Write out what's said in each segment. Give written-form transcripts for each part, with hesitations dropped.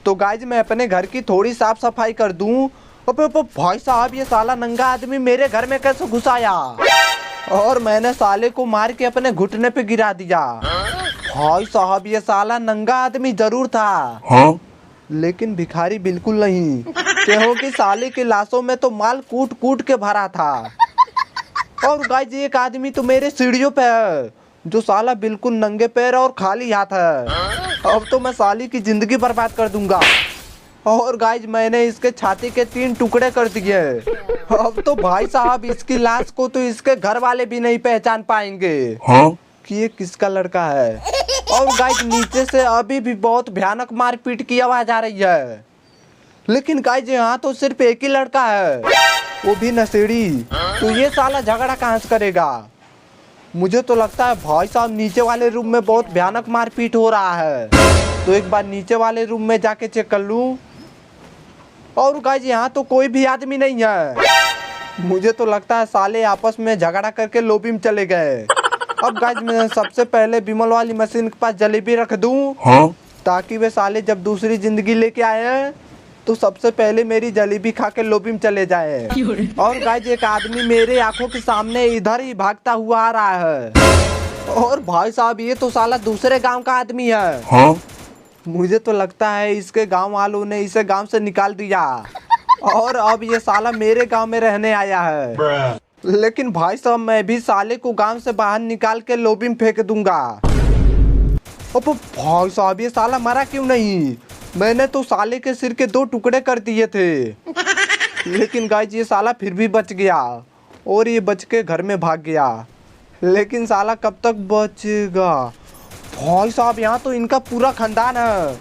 तो गाइज मैं अपने घर की थोड़ी साफ सफाई कर दूं। अबे भाई साहब, ये साला नंगा आदमी मेरे घर में कैसे घुस आया? और मैंने साले को मार के अपने घुटने पे गिरा दिया। भाई साहब, ये साला नंगा आदमी जरूर था, हाँ? लेकिन भिखारी बिल्कुल नहीं, क्योंकि साले के लाशों में तो माल कूट कूट के भरा था। और गाइज एक आदमी तो मेरे सीढ़ियों पे है, जो साला बिल्कुल नंगे पैर और खाली हाथ है। अब तो मैं साली की जिंदगी बर्बाद कर दूंगा। और गाइज मैंने इसके छाती के 3 टुकड़े कर दिए। अब तो भाई साहब, इसकी लाश को तो इसके घर वाले भी नहीं पहचान पाएंगे हाँ? कि ये किसका लड़का है। और गाइज नीचे से अभी भी बहुत भयानक मारपीट की आवाज आ रही है, लेकिन गाइज यहाँ तो सिर्फ एक ही लड़का है, वो भी नशेड़ी। तो ये साला झगड़ा कहाँ से करेगा? मुझे तो लगता है भाई साहब नीचे वाले रूम में बहुत भयानक मारपीट हो रहा है, तो एक बार नीचे वाले रूम में जाके चेक कर लूं। और गाइज यहाँ तो कोई भी आदमी नहीं है। मुझे तो लगता है साले आपस में झगड़ा करके लॉबी में चले गए। अब गाइज मैं सबसे पहले विमल वाली मशीन के पास जलेबी रख दूं, हाँ? ताकि वे साले जब दूसरी जिंदगी लेके आए तो सबसे पहले मेरी जलेबी खा के लॉबी में चले जाए। और गाइज एक आदमी मेरे आंखों के सामने इधर ही भागता हुआ आ रहा है। और भाई साहब, ये तो साला दूसरे गांव का आदमी है। हाँ? मुझे तो लगता है इसके गांव वालों ने इसे गांव से निकाल दिया, और अब ये साला मेरे गांव में रहने आया है। लेकिन भाई साहब, मैं भी साले को गांव से बाहर निकाल के लॉबी में फेंक दूंगा। अब भाई साहब, ये साला मरा क्यों नहीं? मैंने तो साले के सिर के 2 टुकड़े कर दिए थे, लेकिन गाइज ये साला फिर भी बच गया, और ये बच के घर में भाग गया। लेकिन साला कब तक बचेगा? भाई साहब, यहाँ तो इनका पूरा खानदान है,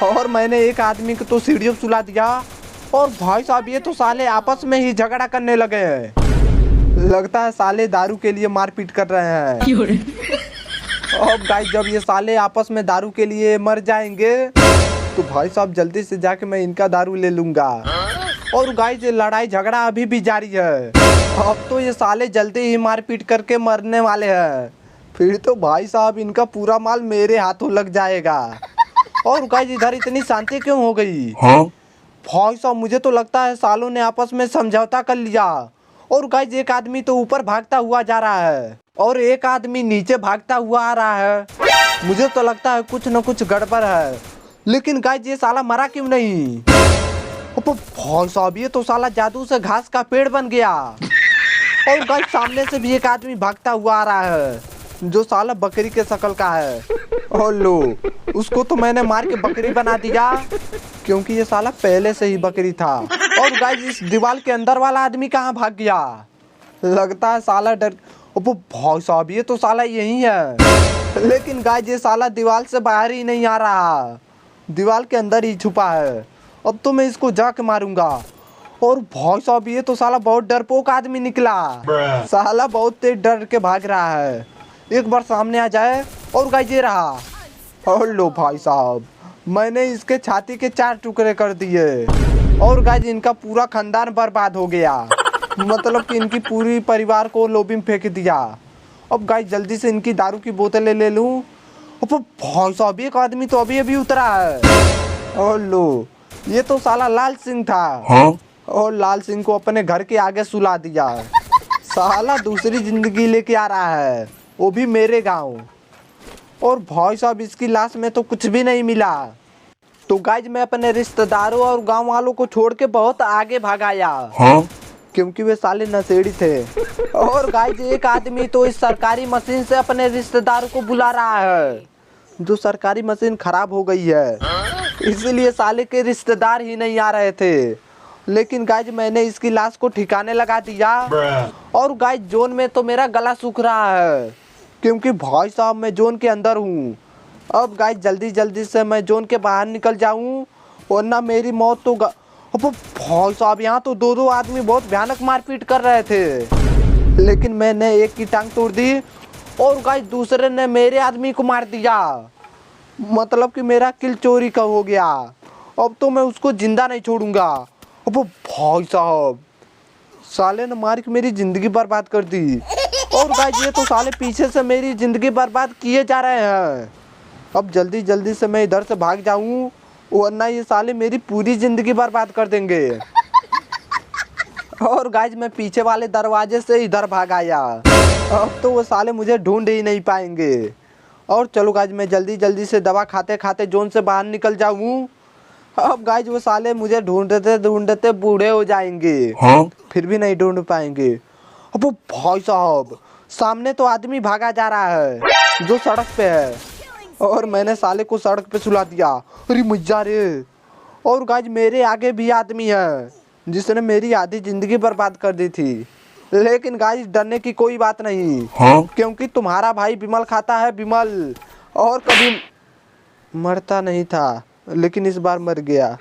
और मैंने एक आदमी को तो सीढ़ियों पे सुला दिया। और भाई साहब, ये तो साले आपस में ही झगड़ा करने लगे हैं। लगता है साले दारू के लिए मारपीट कर रहे हैं। अब गाइस जब ये साले आपस में दारू के लिए मर जाएंगे, तो भाई साहब जल्दी से जाके मैं इनका दारू ले लूंगा। और गाइस ये लड़ाई झगड़ा अभी भी जारी है। अब तो ये साले जल्दी ही मारपीट करके मरने वाले हैं, फिर तो भाई साहब इनका पूरा माल मेरे हाथों लग जाएगा। और गाइस इधर इतनी शांति क्यों हो गई? हाँ? भाई साहब, मुझे तो लगता है सालों ने आपस में समझौता कर लिया। और गाइस एक आदमी तो ऊपर भागता हुआ जा रहा है, और एक आदमी नीचे भागता हुआ आ रहा है। मुझे तो लगता है कुछ न कुछ गड़बड़ है, लेकिन गाइस ये साला मरा क्यों नहीं? भाई साहब, ये तो साला जादू से घास का पेड़ बन गया। और गाइस सामने से भी एक आदमी भागता हुआ आ रहा है, जो साला बकरी के शक्ल का है। और लो, उसको तो मैंने मार के बकरी बना दिया, क्योंकि ये साला पहले से ही बकरी था। और गाइस इस दीवार के अंदर वाला आदमी कहाँ भाग गया? लगता है साला डर। भाई साहब, ये तो साला यही है, लेकिन गाइस ये साला दीवार से बाहर ही नहीं आ रहा, दीवार के अंदर ही छुपा है। अब तो मैं इसको जाके मारूंगा। और भाई साहब, ये तो साला बहुत डरपोक आदमी निकला। साला बहुत तेज डर के भाग रहा है, एक बार सामने आ जाए। और गाइस ये रहा। और लो भाई साहब, मैंने इसके छाती के 4 टुकड़े कर दिए, और गाइस इनका पूरा खानदान बर्बाद हो गया, मतलब कि इनकी पूरी परिवार को लॉबी में फेंक दिया। अब गाइस जल्दी से इनकी दारू की बोतलें ले लूं। अब भाई साहब, एक आदमी तो अभी अभी उतरा है। और लो, ये तो साला लाल सिंह था। हाँ? और लाल सिंह को अपने घर के आगे सुला दिया। साला दूसरी जिंदगी लेके आ रहा है, वो भी मेरे गांव। और भाई साहब, इसकी लाश में तो कुछ भी नहीं मिला। तो गाइज मैं अपने रिश्तेदारों और गांव वालों को छोड़ के बहुत आगे भाग आया। हाँ? क्योंकि वे साले नशेड़ी थे। और गाइज एक आदमी तो इस सरकारी मशीन से अपने रिश्तेदारों को बुला रहा है, जो सरकारी मशीन खराब हो गई है, इसलिए साले के रिश्तेदार ही नहीं आ रहे थे। लेकिन गाइज मैंने इसकी लाश को ठिकाने लगा दिया। और गाइज जोन में तो मेरा गला सूख रहा है, क्योंकि भाई साहब मैं जोन के अंदर हूँ। अब गाइज जल्दी जल्दी से मैं जोन के बाहर निकल जाऊँ, वरना मेरी मौत तो अब भाई साहब, यहाँ तो 2 आदमी बहुत भयानक मारपीट कर रहे थे, लेकिन मैंने एक की टांग तोड़ दी, और गाइस दूसरे ने मेरे आदमी को मार दिया। मतलब कि मेरा किल चोरी का हो गया। अब तो मैं उसको जिंदा नहीं छोड़ूंगा। अब भाई साहब, साले ने मार के मेरी जिंदगी बर्बाद कर दी। और गाइस ये तो साले पीछे से मेरी जिंदगी बर्बाद किए जा रहे हैं। अब जल्दी जल्दी से मैं इधर से भाग जाऊं, वरना ये साले मेरी पूरी जिंदगी बर्बाद कर देंगे। और गाइज मैं पीछे वाले दरवाजे से इधर भाग आया। अब तो वो साले मुझे ढूंढ ही नहीं पाएंगे। और चलो गाइज मैं जल्दी जल्दी से दवा खाते खाते जोन से बाहर निकल जाऊँ। अब गाइज वो साले मुझे ढूंढते ढूंढते बूढ़े हो जाएंगे। फिर भी नहीं ढूंढ पाएंगे। अब वो भाई साहब सामने तो आदमी भागा जा रहा है जो सड़क पे है, और मैंने साले को सड़क पे सुला दिया। अरे मजा रे। और गाइज मेरे आगे भी आदमी है जिसने मेरी आधी जिंदगी बर्बाद कर दी थी। लेकिन गाइज डरने की कोई बात नहीं, क्योंकि तुम्हारा भाई विमल खाता है विमल, और कभी मरता नहीं था लेकिन इस बार मर गया।